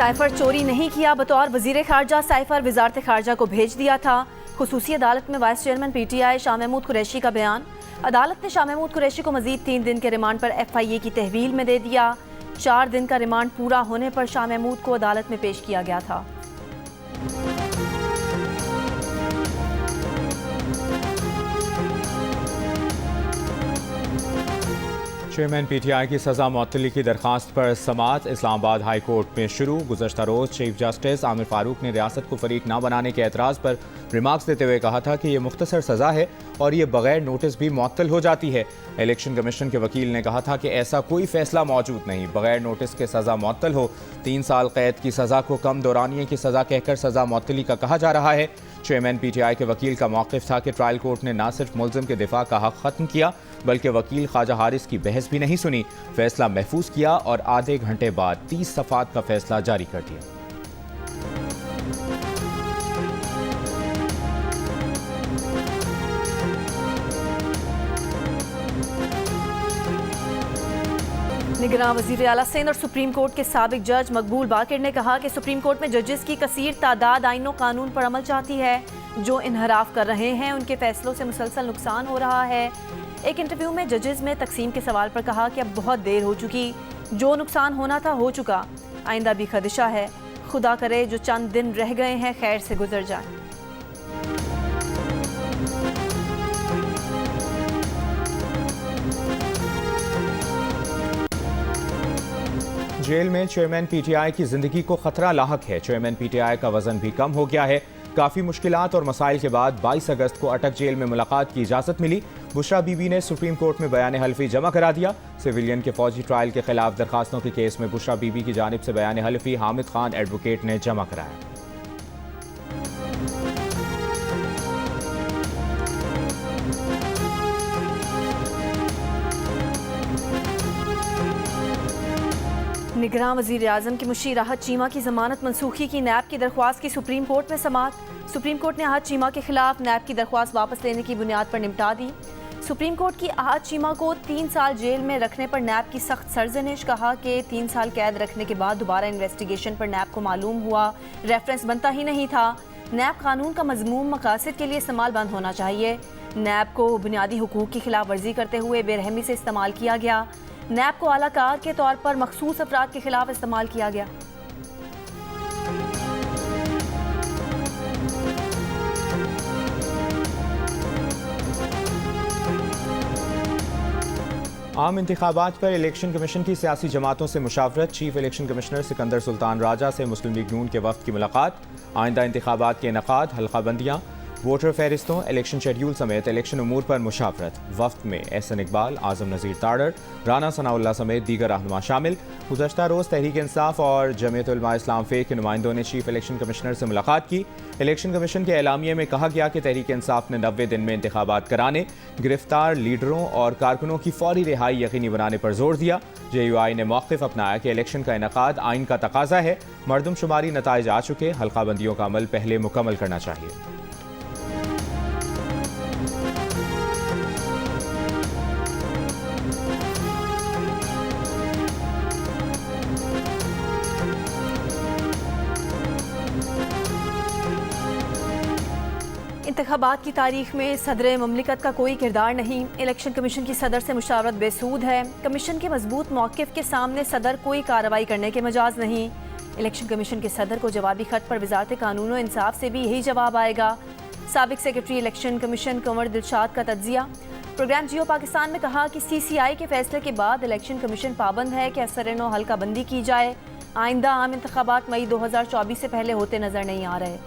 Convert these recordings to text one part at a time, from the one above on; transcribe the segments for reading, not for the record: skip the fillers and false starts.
Cipher चोरी नहीं किया, बतौर वजीर खारजा साइफर वजारत खारजा को भेज दिया था। खुसूसी अदालत में vice chairman PTI Shah Mahmood Qureshi का बयान। अदालत ने शाह महमूद कुरैशी को मजीद 3 दिन के रिमांड पर FIA की तहवील में दे दिया। 4 दिन का रिमांड पूरा होने पर शाह महमूद को अदालत में पेश किया गया था। चेयरमैन PTI की सजा मुअत्तली की दरखास्त पर समाअत इस्लामाबाद हाई कोर्ट में शुरू। गुज़श्ता रोज़ चीफ जस्टिस आमिर फारूक ने रियासत को फरीक ना बनाने के एतराज़ पर रिमार्क्स देते हुए कहा था कि ये मुख्तसर सज़ा है और ये बगैर नोटिस भी मुअत्तल हो जाती है। इलेक्शन कमीशन के वकील ने कहा था कि ऐसा कोई फैसला मौजूद नहीं, बगैर नोटिस के सज़ा मुअत्तल हो। 3 साल कैद की सज़ा को कम दौरानिए की सज़ा कहकर सज़ा मुअत्तली का कहा जा रहा है। चेयरमैन PTI के वकील का मौक़िफ़ था कि ट्रायल कोर्ट ने न सिर्फ मुल्ज़िम के दिफा का हक़ ख़त्म किया बल्कि वकील ख्वाजा हारिस की बहस भी नहीं सुनी। फैसला महफूज किया और आधे घंटे बाद 30 सफ़ात का फैसला जारी कर दिया। निगरान वज़ीर आला सिंध और सुप्रीम कोर्ट के साबिक जज मकबूल बाकिर ने कहा कि सुप्रीम कोर्ट में जजेस की कसीर तादाद आईन और कानून पर अमल चाहती है। जो इनहराफ कर रहे हैं उनके फैसलों से मुसलसल नुकसान हो रहा है। एक इंटरव्यू में जजेस में तकसीम के सवाल पर कहा कि अब बहुत देर हो चुकी, जो नुकसान होना था हो चुका, आइंदा भी खदशा है। खुदा करे जो चंद दिन रह गए हैं खैर से गुजर जाए। जेल में चेयरमैन PTI की जिंदगी को खतरा लाहक है। चेयरमैन PTI का वजन भी कम हो गया है। काफ़ी मुश्किलात और मसाइल के बाद 22 अगस्त को अटक जेल में मुलाकात की इजाज़त मिली। बुशरा बीबी ने सुप्रीम कोर्ट में बयान हल्फी जमा करा दिया। सिविलियन के फौजी ट्रायल के खिलाफ दरखास्तों के केस में बुशरा बीबी की जानिब से बयान हल्फी हामिद खान एडवोकेट ने जमा कराया। निगरान वज़ीर आज़म की मुशीर आहत चीमा की ज़मानत मनसूखी की नैब की दरख्वास्त की सुप्रीम कोर्ट में समाअत। सुप्रीम कोर्ट ने आहत चीमा के खिलाफ नैब की दरख्वास्त वापस लेने की बुनियाद पर निपटा दी। सुप्रीम कोर्ट की आहत चीमा को 3 साल जेल में रखने पर नैब की सख्त सरजनिश। कहा कि 3 साल कैद रखने के बाद दोबारा इन्वेस्टिगेशन पर नैब को मालूम हुआ रेफरेंस बनता ही नहीं था। नैब कानून का मजमूम मकासद के लिए इस्तेमाल बंद होना चाहिए। नैब को बुनियादी हुकूक की खिलाफ वर्जी करते हुए बेरहमी से इस्तेमाल किया गया। नैब को आलाकार के तौर पर मखसूस अफराद के खिलाफ इस्तेमाल किया गया। आम इंतखाबात पर इलेक्शन कमीशन की सियासी जमातों से मुशावरत। Chief election commissioner Sikandar Sultan Raja से मुस्लिम लीग नून के वक्त की मुलाकात। आइंदा इंतखाबात के इनकाद, हल्काबंदियाँ, वोटर फहरिस्तों, इलेक्शन शेड्यूल समेत इलेक्शन उमूर पर मुशावरत। वफ्द में SN इकबाल, आजम नज़ीर ताड़र, राना सनाउल्लाह समेत दीगर रहनुमा शामिल। गुज़श्ता रोज़ तहरीक इंसाफ और जमीयत उलमा इस्लाम फ़े के नुमाइंदों ने चीफ इलेक्शन कमिश्नर से मुलाकात की। इलेक्शन कमीशन के एलामिये में कहा गया कि तहरीक इंसाफ ने 90 दिन में इंतखाबात कराने, गिरफ्तार लीडरों और कारकुनों की फौरी रिहाई यकीनी बनाने पर जोर दिया। JUI ने मौक़िफ़ अपनाया कि इलेक्शन का इनकाद आइन का तकाजा है। मरदमशुमारी नताइज आ चुके, हल्काबंदियों का अमल पहले मुकम्मल करना चाहिए। इंतखाबात की तारीख में सदर ममलिकत का कोई किरदार नहीं। इलेक्शन कमीशन की सदर से मुशावरत बेसूद है। कमीशन के मजबूत मौक़िफ़ के सामने सदर कोई कार्रवाई करने के मजाज नहीं। इलेक्शन कमीशन के सदर को जवाबी खत पर वजारत कानून और इंसाफ से भी यही जवाब आएगा। साबिक secretary election commission Kanwar Dilshad का तज्जिया। प्रोग्राम जियो पाकिस्तान में कहा कि CCI के फैसले के बाद इलेक्शन कमीशन पाबंद है कि असर-ए-नौ हल्काबंदी की जाए। आइंदा आम इंतखाबात मई 2024 से पहले होते नजर नहीं आ रहे।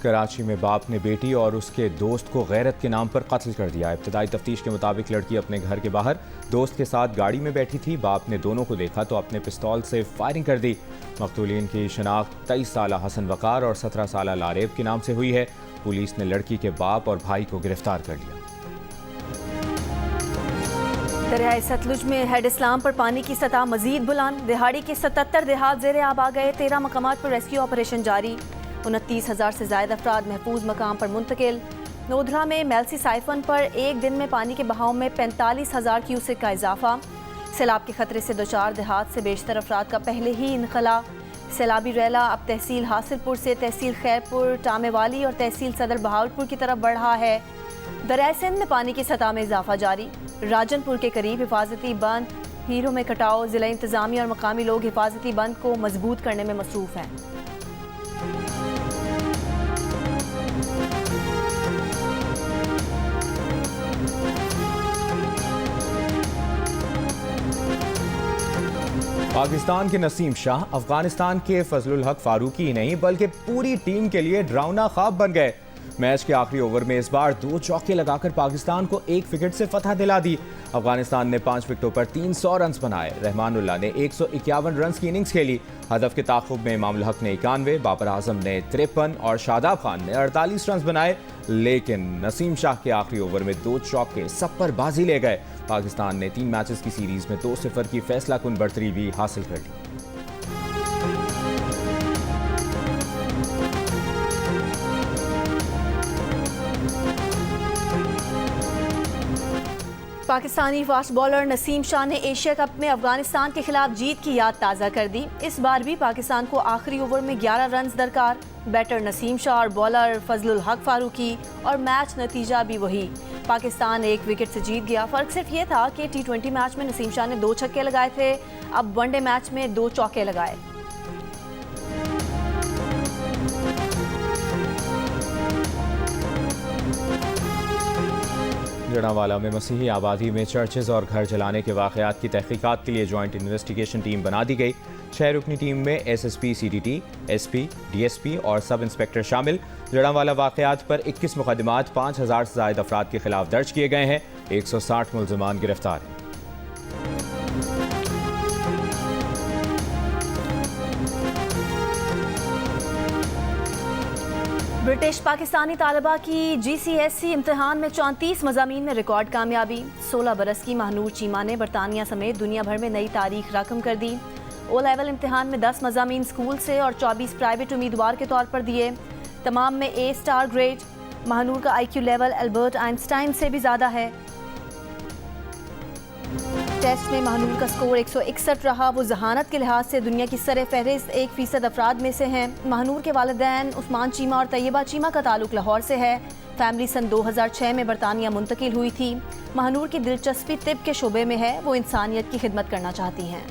कराची में बाप ने बेटी और उसके दोस्त को गैरत के नाम पर कत्ल कर दिया। इब्तदाई तफ्तीश के मुताबिक लड़की अपने घर के बाहर दोस्त के साथ गाड़ी में बैठी थी। बाप ने दोनों को देखा तो अपने पिस्तौल से फायरिंग कर दी। मकतूलीन की शनाख्त 23 साला हसन वकार और 17 साला लारेब के नाम से हुई है। पुलिस ने लड़की के बाप और भाई को गिरफ्तार कर लिया। दरियाए सतलुज में हेड इस्लाम पर पानी की सतह मजीद बुलंद। दिहाड़ी के 77 देहात ज़ेरे आब आ गए। 13 मकामात पर रेस्क्यू ऑपरेशन जारी। 29,000 से ज़ायद अफराद महफूज मकाम पर मुंतकिल। नोधरा में मेल्सी साइफन पर एक दिन में पानी के बहाव में 45,000 क्यूसेक का इजाफा। सैलाब के खतरे से दोचार देहात से बेशतर अफराद का पहले ही इनखला। सैलाबी रैला अब तहसील हासिलपुर से तहसील खैरपुर, टामेवाली और तहसील सदर बहावलपुर की तरफ बढ़ रहा है। दरियाए सिंध में पानी की सतह में इजाफा जारी। राजनपुर के करीब हिफाजती बंद हीरों में कटाव। जिला इंतजामिया और मकामी लोग हिफाजती बंद को मजबूत करने में मसरूफ हैं। पाकिस्तान के नसीम शाह अफगानिस्तान के फजलुल हक फारूकी ही नहीं बल्कि पूरी टीम के लिए डरावना ख्वाब बन गए। मैच के आखिरी ओवर में इस बार 2 चौके लगाकर पाकिस्तान को 1 विकेट से फतह दिला दी। अफगानिस्तान ने 5 विकेटों पर 300 रन बनाए। रहमानुल्लाह ने 151 रन की इनिंग्स खेली। हदफ के ताक़ुब में इमामुल हक ने 91, बाबर आजम ने 53 और शादाब खान ने 48 रन बनाए। लेकिन नसीम शाह के आखिरी ओवर में 2 चौके सब पर बाजी ले गए। पाकिस्तान ने 3 मैचेस की सीरीज में 2-0 की फैसला कुन बढ़तरी भी हासिल कर ली। पाकिस्तानी फास्ट बॉलर नसीम शाह ने एशिया कप में अफगानिस्तान के खिलाफ जीत की याद ताज़ा कर दी। इस बार भी पाकिस्तान को आखिरी ओवर में 11 रन दरकार। बैटर नसीम शाह और बॉलर फजलुल हक फारूकी और मैच नतीजा भी वही। पाकिस्तान 1 विकेट से जीत गया। फ़र्क सिर्फ ये था कि T20 मैच में नसीम शाह ने 2 छक्के लगाए थे, अब वनडे मैच में 2 चौके लगाए। जड़ावाला में मसीही आबादी में चर्चेज और घर जलाने के वाक़यात की तहकीकात के लिए जॉइंट इन्वेस्टिगेशन टीम बना दी गई। 6 रुकनी टीम में SSP, CDT, SP, DSP और सब इंस्पेक्टर शामिल। जड़ावाला वाक़यात पर 21 मुकदमात 5,000 से ज़ायद अफराद के खिलाफ दर्ज किए गए हैं। 160 मुल्ज़िमान गिरफ्तार हैं। ब्रिटिश पाकिस्तानी तालिबा की GCSE इम्तिहान में 34 मज़ामीन में रिकॉर्ड कामयाबी। 16 बरस की महानूर चीमा ने बरतानिया समेत दुनिया भर में नई तारीख रकम कर दी। O लेवल इम्तिहान में 10 मज़ामीन स्कूल से और 24 प्राइवेट उम्मीदवार के तौर पर दिए। तमाम में A स्टार ग्रेड। महानूर का IQ लेवल अल्बर्ट आइंस्टाइन से भी ज़्यादा है। टेस्ट में महानूर का स्कोर 161 रहा। वो जहानत के लिहाज से दुनिया की सरे फहरिस्त 1% अफराद में से हैं। महानूर के वालिदैन उस्मान चीमा और तैयबा चीमा का ताल्लुक लाहौर से है। फैमिली सन 2006 में बरतानिया मुंतकिल हुई थी। महानूर की दिलचस्पी तिब के शोबे में है। वो इंसानियत की खिदमत करना चाहती हैं।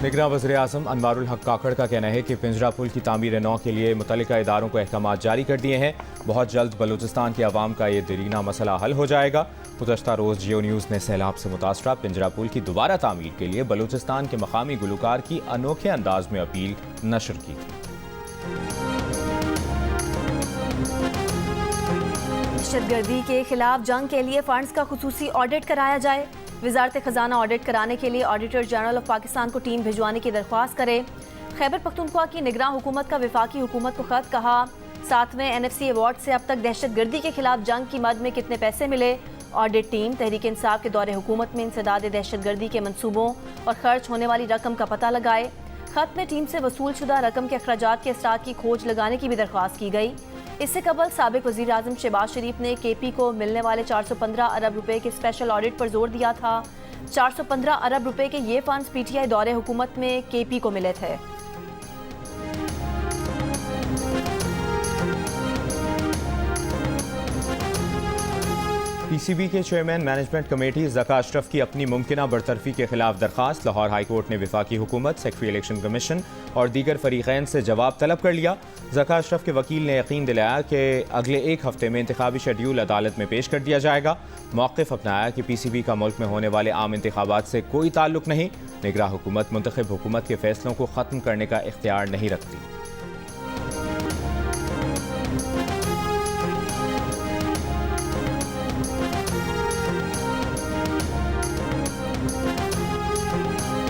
निगरां वज़ीर-ए-आज़म अनवारुल हक काकड़ का कहना है कि पिंजरा पुल की तामीर नौ के लिए मुतल्लिका इदारों को अहकामात जारी कर दिए हैं। बहुत जल्द बलूचिस्तान की आवाम का ये दरीना मसला हल हो जाएगा। गुज़श्ता रोज़ जियो न्यूज़ ने सैलाब से मुतासरा पिंजरा पुल की दोबारा तामीर के लिए बलूचिस्तान के मकामी गुलकार की अनोखे अंदाज में अपील नशर की थी। दहशतगर्दी के खिलाफ जंग के लिए फंड्स का खुसूसी ऑडिट कराया जाए। वजारत खजाना ऑडिट कराने के लिए ऑडिटर जनरल ऑफ पाकिस्तान को टीम भिजवाने की दरख्वास्त करे। खैबर पख्तूनख्वा की निगरान हुकूमत का वफाकी हुकूमत को खत। कहा 7वें NFC अवार्ड से अब तक दहशतगर्दी के खिलाफ जंग की मद में कितने पैसे मिले। ऑडिट टीम तहरीक इंसाफ के दौरे हुकूमत में इंसदाद दहशतगर्दी के मंसूबों और खर्च होने वाली रकम का पता लगाए। खत में टीम से वसूल शुदा रकम के अखराजात के असरात की खोज लगाने की भी दरख्वास्त की गई। इससे कबल साबिक वज़ीर आज़म शहबाज शरीफ ने KP को मिलने वाले 415 अरब रुपए के स्पेशल ऑडिट पर जोर दिया था। 415 अरब रुपए के ये फंड्स PTI दौरे हुकूमत में KP को मिले थे। PCB के chairman management committee Zaka Ashraf की अपनी मुमकिना बरतरफी के खिलाफ दरखास्त। लाहौर हाई कोर्ट ने वफाकी हुकूमत, सेक्रेटरी इलेक्शन कमीशन और दीगर फरीक़ैन से जवाब तलब कर लिया। ज़का अशरफ के वकील ने यकीन दिलाया कि अगले 1 हफ्ते में इंतखाबी शेड्यूल अदालत में पेश कर दिया जाएगा। मौक़िफ़ अपनाया कि PCB का मुल्क में होने वाले आम इंतखाबात से कोई ताल्लुक नहीं। निगरां हुकूमत मुंतखब हुकूमत के फैसलों को ख़त्म करने का इख्तियार नहीं रखती।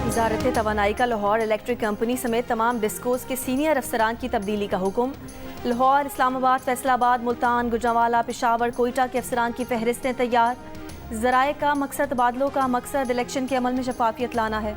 वज़ारत तवानाई का लाहौर इलेक्ट्रिक कंपनी समेत तमाम डिस्कोस के सीनियर अफसरान की तब्दीली का हुक्म। लाहौर, इस्लामाबाद, फैसलाबाद, मुल्तान, गुजरांवाला, पेशावर, कोयटा के अफसरान की फहरिस्तें तैयार। ज़राए का मकसद तबादलों का मकसद इलेक्शन के अमल में शफाफियत लाना है।